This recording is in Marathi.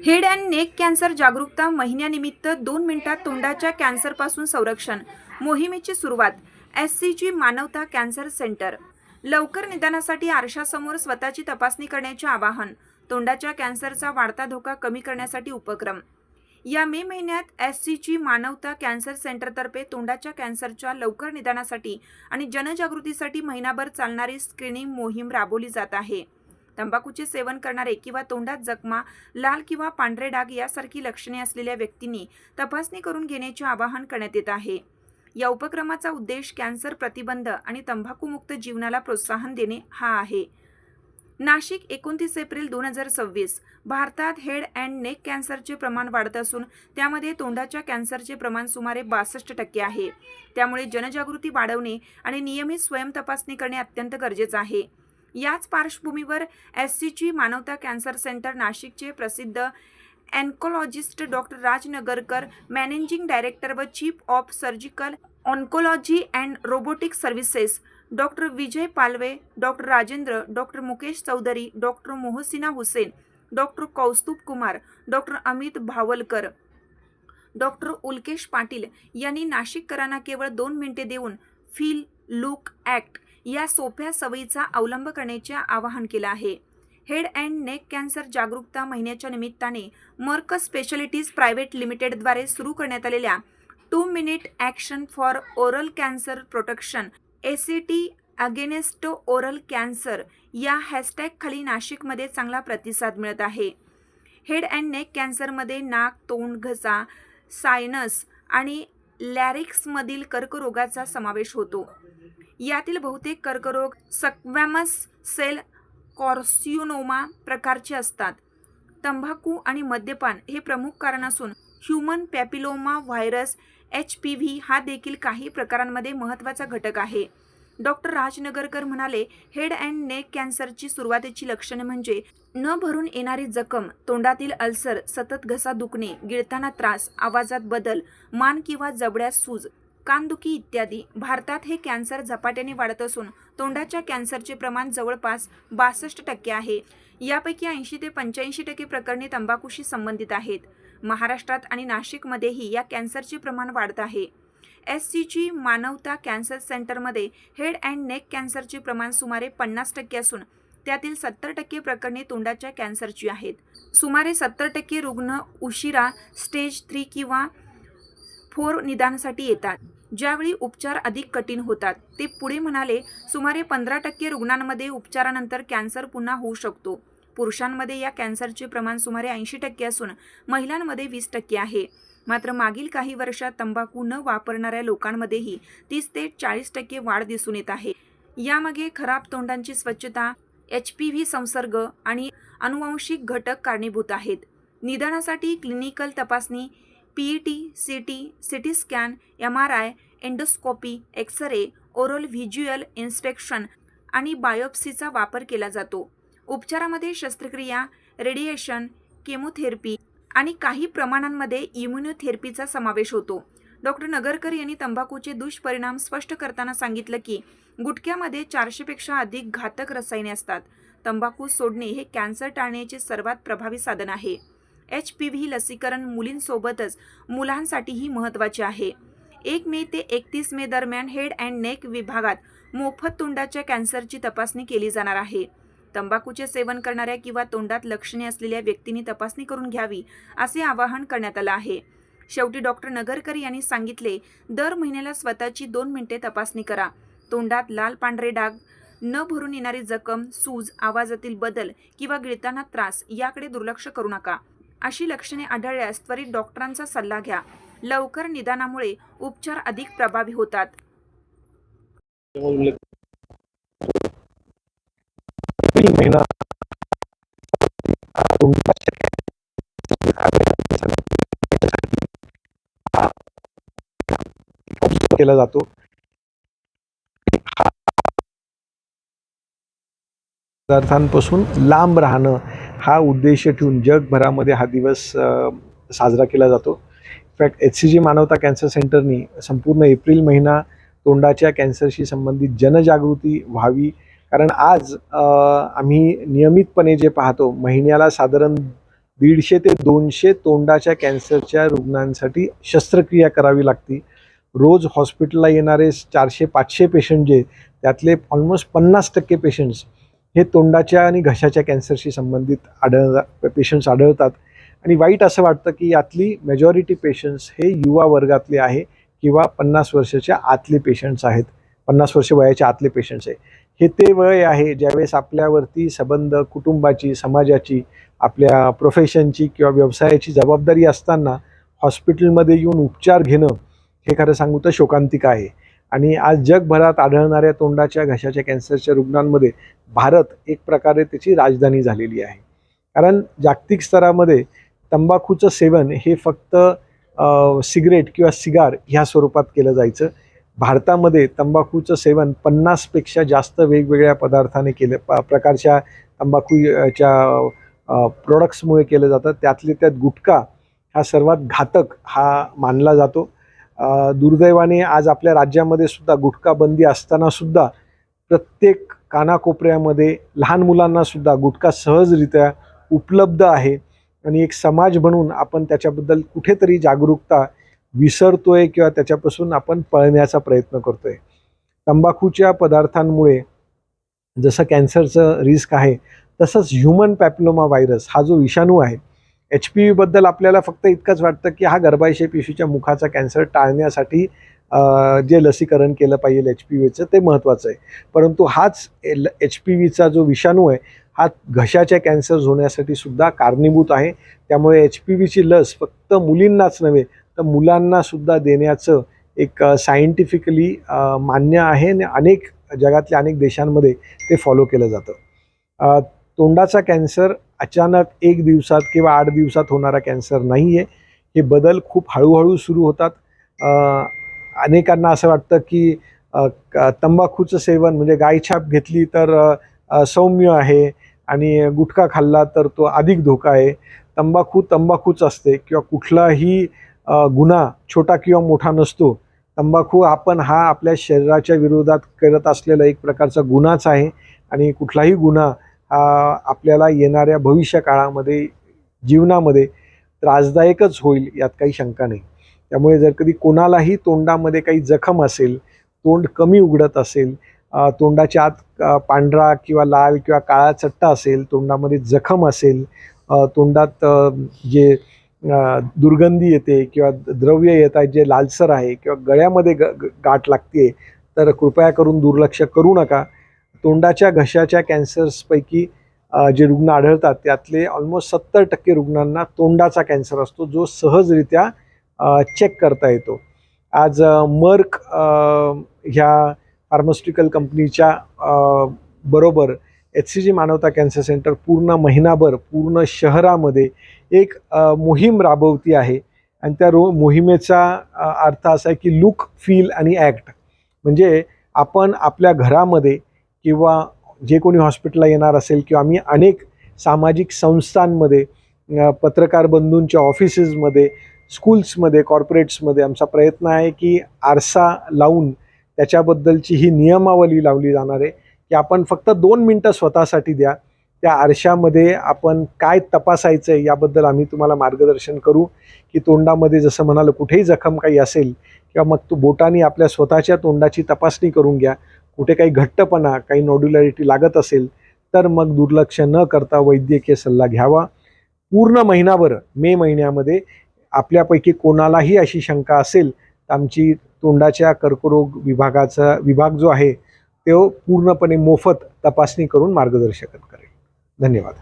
हेड अँड नेक कॅन्सर जागरूकता महिन्यानिमित्त 2 मिनिटात तोंडाच्या कॅन्सरपासून संरक्षण मोहिमेची सुरुवात. SCG मानवता कॅन्सर सेंटर. लवकर निदानासाठी आरशासमोर स्वतःची तपासणी करण्याचे आवाहन. तोंडाच्या कॅन्सरचा वाढता धोका कमी करण्यासाठी उपक्रम. या मे महिन्यात SCG मानवता कॅन्सर सेंटरतर्फे तोंडाच्या कॅन्सरच्या लवकर निदानासाठी आणि जनजागृतीसाठी महिनाभर चालणारी स्क्रीनिंग मोहीम राबवली जात आहे. तंबाखूचे सेवन करणारे किंवा तोंडात जखमा, लाल किंवा पांढरे डाग यासारखी लक्षणे असलेल्या व्यक्तींनी तपासणी करून घेण्याचे आवाहन करण्यात येत आहे. या उपक्रमाचा उद्देश कॅन्सर प्रतिबंध आणि तंबाखूमुक्त जीवनाला प्रोत्साहन देणे हा आहे. नाशिक 29 एप्रिल 2026. भारतात हेड अँड नेक कॅन्सरचे प्रमाण वाढत असून त्यामध्ये तोंडाच्या कॅन्सरचे प्रमाण सुमारे 62% आहे. त्यामुळे जनजागृती वाढवणे आणि नियमित स्वयंतपासणी करणे अत्यंत गरजेचे आहे. याच पार्श्वभूमीवर SCG मानवता कॅन्सर सेंटर नाशिकचे प्रसिद्ध oncologist doctor Raj Nagarkar, managing director व chief of surgical oncology and robotic services, doctor Vijay Palve, doctor Rajendra, doctor Mukesh Chaudhari, doctor Mohsina Hussain, doctor Kaustubh Kumar, doctor Amit Bhavalkar, doctor Ulkesh Patil यांनी नाशिककरांना केवळ 2 मिनिटे देऊन फील, लुक, ॲक्ट या सोप्या सवयीचा अवलंब करण्याचे आवाहन केलं आहे. हेड अँड नेक कॅन्सर जागरूकता महिन्याच्या निमित्ताने मर्क स्पेशालिटीज प्रायव्हेट लिमिटेडद्वारे सुरू करण्यात आलेल्या 2 minute action for oral cancer protection ACT against oral cancer या हॅशटॅगखाली नाशिकमध्ये चांगला प्रतिसाद मिळत आहे. हेड अँड नेक कॅन्सरमध्ये नाक, तोंड, घसा, सायनस आणि लॅरिक्समधील कर्करोगाचा समावेश होतो. यातील बहुतेक कर्करोग स्क्वॅमस सेल कार्सिनोमा प्रकारचे असतात. तंबाखू आणि मद्यपान हे प्रमुख कारण असून ह्यूमन पॅपिलोमा व्हायरस HPV हा देखील काही प्रकारांमध्ये महत्त्वाचा घटक आहे. डॉक्टर राजनगरकर म्हणाले, हेड अँड नेक कॅन्सरची सुरुवातीची लक्षणे म्हणजे न भरून येणारी जखम, तोंडातील अल्सर, सतत घसा दुखणे, गिळताना त्रास, आवाजात बदल, मान किंवा जबड्यात सूज, कानदुखी इत्यादी. भारतात हे कॅन्सर झपाट्याने वाढत असून तोंडाच्या कॅन्सरचे प्रमाण जवळपास 62% आहे. यापैकी 80 ते 85% प्रकरणे तंबाखूशी संबंधित आहेत. महाराष्ट्रात आणि नाशिकमध्येही या कॅन्सरचे प्रमाण वाढत आहे. SCG मानवता कॅन्सर सेंटरमध्ये हेड अँड नेक कॅन्सरचे प्रमाण सुमारे 50% असून त्यातील 70% प्रकरणे तोंडाच्या कॅन्सरची आहेत. सुमारे 70% रुग्ण उशिरा स्टेज 3 किंवा 4 निदानासाठी येतात, ज्यावेळी उपचार अधिक कठीण होतात. ते पुढे म्हणाले, सुमारे 15% रुग्णांमध्ये उपचारानंतर कॅन्सर पुन्हा होऊ शकतो. पुरुषांमध्ये या कॅन्सरचे प्रमाण सुमारे 80% असून महिलांमध्ये 20% आहे. मात्र मागील काही वर्षात तंबाखू न वापरणाऱ्या लोकांमध्येही 30 ते 40% वाढ दिसून येत आहे. यामागे खराब तोंडांची स्वच्छता, HPV संसर्ग आणि अनुवांशिक घटक कारणीभूत आहेत. निदानासाठी क्लिनिकल तपासणी, PET, CT, CT scan, MRI, endoscopy, x-ray, oral visual inspection आणि बायोप्सीचा वापर केला जातो. उपचारामध्ये शस्त्रक्रिया, रेडिएशन, केमोथेरपी आणि काही प्रमाणांमध्ये इम्युनोथेरपीचा समावेश होतो. डॉक्टर नगरकर यांनी तंबाखूचे दुष्परिणाम स्पष्ट करताना सांगितलं की गुटख्यामध्ये 400 पेक्षा अधिक घातक रसायने असतात. तंबाखू सोडणे हे कॅन्सर टाळण्याचे सर्वात प्रभावी साधन आहे. HPV लसीकरण मुलींसोबतच मुलांसाठीही महत्त्वाचे आहे. 1 मे ते 31 मे दरम्यान हेड अँड नेक विभागात मोफत तोंडाच्या कॅन्सरची तपासणी केली जाणार आहे. तंबाखूचे सेवन करणाऱ्या किंवा तोंडात लक्षणे असलेल्या व्यक्तींनी तपासणी करून घ्यावी असे आवाहन करण्यात आलं आहे. शेवटी डॉक्टर नगरकर यांनी सांगितले, दर महिन्याला स्वतःची 2 मिनिटे तपासणी करा. तोंडात लाल पांढरे डाग, न भरून येणारी जखम, सूज, आवाजातील बदल किंवा गिळताना त्रास याकडे दुर्लक्ष करू नका. अशी लक्षणे आढळल्यास त्वरित डॉक्टरांचा सल्ला घ्या. लवकर निदानामुळे उपचार अधिक प्रभावी होतात. महिना केला जातो. पदार्थांपासून लांब राहणं हा उद्देश ठेवून जगभरामध्ये हा दिवस साजरा केला जातो. इनफॅक्ट HCG मानवता कॅन्सर सेंटरनी संपूर्ण एप्रिल महिना तोंडाच्या कॅन्सरशी संबंधित जनजागृती व्हावी. कारण आज आम्ही नियमितपणे जे पाहतो, महिन्याला साधारण 150 ते 200 तोंडाच्या कॅन्सरच्या रुग्णांसाठी शस्त्रक्रिया करावी लागती. रोज हॉस्पिटलला येणारे 400-500 पेशंट जे त्यातले ऑलमोस्ट 50% पेशंट्स हे तोंडाच्या आणि घशाच्या कॅन्सरशी संबंधित पेशंट्स आढळतात. आणि वाईट असं वाटतं की यातली मेजॉरिटी पेशंट्स हे युवा वर्गातले आहे किंवा 50 वर्षाच्या आतले पेशंट्स आहेत. 50 वर्ष वयाच्या आतले पेशंट्स आहे. हे ते वय आहे ज्यावेळेस आपल्यावरती संबंध कुटुंबाची, समाजाची, आपल्या प्रोफेशनची किंवा व्यवसायाची जबाबदारी असताना हॉस्पिटलमध्ये येऊन उपचार घेणं हे खरं सांगू तर शोकांतिक आहे. आणि आज जगभरात आढळणाऱ्या तोंडाच्या घशाच्या कॅन्सरच्या रुग्णांमध्ये भारत एक प्रकारे त्याची राजधानी झालेली आहे. कारण जागतिक स्तरामध्ये तंबाखूचं सेवन हे फक्त सिगरेट किंवा सिगार ह्या स्वरूपात केलं जायचं. भारतामध्ये तंबाखूचं सेवन 50पेक्षा जास्त वेगवेगळ्या पदार्थाने प्रकारच्या तंबाखूच्या प्रोडक्ट्समुळे केलं जातं. त्यातले त्यात गुटखा हा सर्वात घातक हा मानला जातो. दुर्दैवाने आज आपल्या राज्यामध्ये सुद्धा गुटखा बंदी असताना सुद्धा प्रत्येक कानाकोपऱ्यामध्ये लहान मुलांना सुद्धा गुटखा सहजरित्या उपलब्ध आहे. आणि एक समाज म्हणून आपण त्याच्याबद्दल कुठेतरी जागरूकता विसरतोय किंवा त्याच्यापासून आपण पळण्याचा प्रयत्न करतोय. तंबाखूच्या पदार्थांमुळे जसं कॅन्सरचं रिस्क आहे तसंच ह्युमन पॅपिलोमा व्हायरस हा जो विषाणू आहे, HPV बद्दल आपल्याला फक्त इतकंच वाटतं की हा गर्भाशय पिशवीच्या मुखाचा कॅन्सर टाळण्यासाठी जे लसीकरण केलं पाहिजे HPVचं ते महत्त्वाचं आहे. परंतु हाच HPVचा जो विषाणू आहे हा घशाच्या कॅन्सर होण्यासाठी सुद्धा कारणीभूत आहे. त्यामुळे HPVची लस फक्त मुलींनाच नव्हे तर मुलांना सुद्धा देण्याचं एक सायंटिफिकली मान्य आहे आणि जगातल्या अनेक देशांमध्ये ते फॉलो केलं जातं. तोंडाचा कॅन्सर अचानक 1 दिवसात किंवा 8 दिवसात होणारा कॅन्सर नाही आहे. हे बदल खूप हळूहळू सुरू होतात. अनेकांना असं वाटतं की तंबाखूचं सेवन म्हणजे गायछाप घेतली तर सौम्य आहे आणि गुटखा खाल्ला तर तो अधिक धोका आहे. तंबाखूच असते किंवा कुठलाही गुन्हा छोटा किंवा मोठा नसतो. तंबाखू हा आपल्या शरीराच्या विरोधात करत असलेला एक प्रकारचा गुन्हाच आहे आणि कुठलाही गुन्हा हा आपल्याला येणाऱ्या भविष्य काळामध्ये जीवनामध्ये त्रासदायकच होईल यात काही शंका नाही. त्यामुळे जर कधी कोणालाही तोंडामध्ये काही जखम असेल, तोंड कमी उघडत असेल, तोंडाच्या आत पांढरा किंवा लाल किंवा काळा चट्टा असेल, तोंडामध्ये जखम असेल, तोंडात जे दुर्गंधी येते किंवा द्रव्य येत आहेत जे लालसर आहे किंवा गळ्यामध्ये गाठ लागते तर कृपया करून दुर्लक्ष करू नका. तोंडाच्या घशाच्या कॅन्सर्सपैकी जे रुग्ण आढळतात त्यातले ऑलमोस्ट 70% रुग्णांना तोंडाचा कॅन्सर असतो जो सहजरित्या चेक करता येतो. आज मर्क ह्या फार्मास्युटिकल कंपनीच्या बरोबर HCG मानवता कॅन्सर सेंटर पूर्ण महिनाभर पूर्ण शहरामध्ये एक मोहीम राबवती आहे. आणि त्या मोहिमेचा अर्थ असा आहे की लुक, फील आणि ॲक्ट. म्हणजे आपण आपल्या घरामध्ये किंवा जे कोणी हॉस्पिटलला येणार असेल किंवा आम्ही अनेक सामाजिक संस्थांमध्ये, पत्रकार बंधूंच्या ऑफिसेसमध्ये, स्कूल्समध्ये, कॉर्पोरेट्समध्ये आमचा प्रयत्न आहे की आरसा लावून त्याच्याबद्दलची ही नियमावली लावली जाणार आहे की आपण फक्त 2 मिनटं स्वतःसाठी द्या. त्या आरशामध्ये आपण काय तपासायचं आहे याबद्दल आम्ही तुम्हाला मार्गदर्शन करू की तोंडामध्ये जसं म्हणालं कुठेही जखम काही असेल किंवा मग तो बोटाने आपल्या स्वतःच्या तोंडाची तपासणी करून घ्या. कुठे काही घट्टपणा, काही नॉड्युलॅरिटी लागत असेल तर मग दुर्लक्ष न करता वैद्यकीय सल्ला घ्यावा. पूर्ण महिनाभर मे महिन्यामध्ये आपल्यापैकी कोणालाही अशी शंका असेल तर आमची तोंडाच्या कर्करोग विभाग जो आहे तो पूर्णपणे मोफत तपासणी करून मार्गदर्शन करेल. धन्यवाद.